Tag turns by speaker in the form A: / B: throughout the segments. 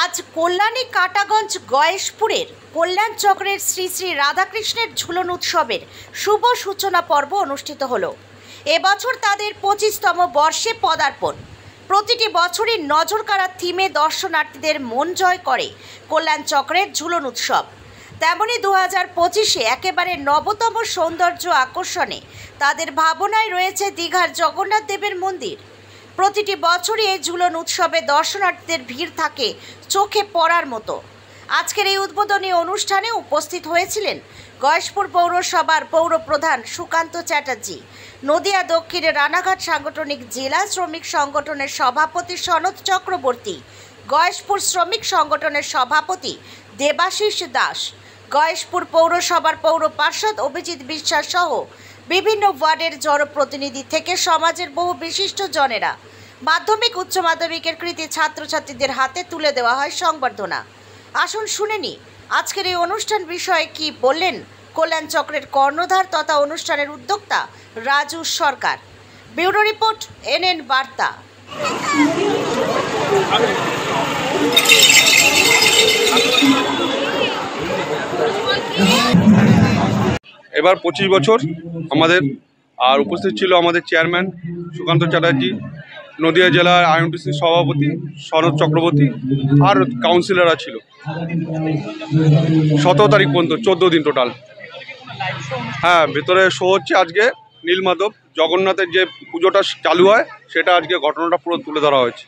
A: আজ কল্যাণী কাটাগঞ্জ গয়েশপুরের কল্যাণ চক্রের শ্রী শ্রী রাধাকৃষ্ণের ঝুলন উৎসবের শুভ সূচনা পর্ব অনুষ্ঠিত হলো। এবছর তাদের 25তম বর্ষে পদার্পণ। প্রতিটি বছরই নজর কাড়া থিমে দর্শনার্থীদের মন জয় করে কল্যাণ চক্রের ঝুলন উৎসব। তেমনি 2025-এ একেবারে নবতম সৌন্দর্য আকর্ষণে তাদের ভাবনায় রয়েছে দীঘার জগন্নাথ দেবের মন্দির। প্রতিটি বছরই এই ঝুলন উৎসবে দর্শনার্থীদের ভিড় থাকে চোখে পড়ার মতো। আজকের এই উদ্বোধনী অনুষ্ঠানে উপস্থিত হয়েছিলেন গয়েশপুর পৌরসভার পৌরপ্রধান সুকান্ত চ্যাটার্জি, নদিয়া দক্ষিণের রানাঘাট সাংগঠনিক জেলা শ্রমিক সংগঠনের সভাপতি সনদ চক্রবর্তী, গয়েশপুর শ্রমিক সংগঠনের সভাপতি দেবাশিস দাস, গয়েশপুর পৌরসভার পৌর পার্ষদ অভিজিৎ বিশ্বাস সহ বিভিন্ন ওয়ার্ডের জনপ্রতিনিধি থেকে সমাজের বহু বিশিষ্ট জনেরা। মাধ্যমিক উচ্চ মাধ্যমিকের কৃতী ছাত্রছাত্রীদের হাতে তুলে দেওয়া হয় সংবর্ধনা। আসুন শুনে নি আজকের এই অনুষ্ঠান বিষয়ে কি বললেন কল্যাণ চক্রের কর্ণধার তথা অনুষ্ঠানের উদ্যোক্তা রাজু সরকার। ব্যুরো রিপোর্ট, NN বার্তা।
B: এবার 25 বছর আমাদের, আর উপস্থিত ছিল আমাদের চেয়ারম্যান সুকান্ত চ্যাটার্জি, নদিয়া জেলার IMTC সভাপতি সনদ চক্রবর্তী, আর কাউন্সিলররা ছিল। 17 তারিখ পর্যন্ত 14 দিন টোটাল। হ্যাঁ, ভেতরে শো হচ্ছে আজকে নীলমাধব জগন্নাথের যে পুজোটা চালু হয় সেটা আজকে ঘটনাটা পুরো তুলে ধরা হয়েছে।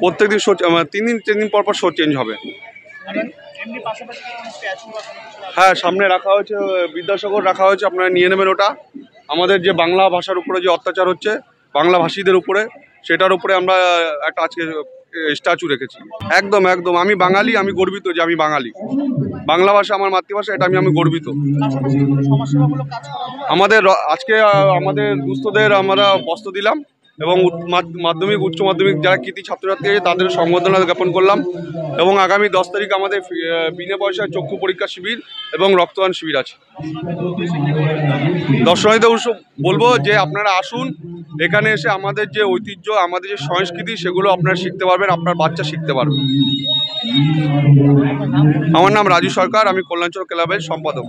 B: প্রত্যেকদিন শো 3 দিন পর শো চেঞ্জ হবে। হ্যাঁ, সামনে রাখা হয়েছে বিদ্যাসাগর রাখা হয়েছে, আপনারা নিয়ে নেবেন। ওটা আমাদের যে বাংলা ভাষার উপরে যে অত্যাচার হচ্ছে বাংলা ভাষীদের উপরে, সেটার উপরে আমরা একটা আজকে স্ট্যাচু রেখেছি। একদম একদম, আমি বাঙালি, আমি গর্বিত যে আমি বাঙালি। বাংলা ভাষা আমার মাতৃভাষা, এটা আমি গর্বিত। আমাদের আজকে আমাদের দুস্থদের আমরা বস্ত্র দিলাম এবং মাধ্যমিক উচ্চ মাধ্যমিক যারা কৃতী ছাত্রছাত্রী আছে তাদের সংবর্ধনা জ্ঞাপন করলাম। এবং আগামী 10 তারিখ আমাদের বিনা পয়সায় চক্ষু পরীক্ষা শিবির এবং রক্তদান শিবির আছে। দর্শনার্থীদের বলবো যে আপনারা আসুন, এখানে এসে আমাদের যে ঐতিহ্য, আমাদের যে সংস্কৃতি, সেগুলো আপনারা শিখতে পারবেন, আপনার বাচ্চা শিখতে পারবে। আমার নাম রাজু সরকার, আমি কল্যাণ চক্র ক্লাবের সম্পাদক।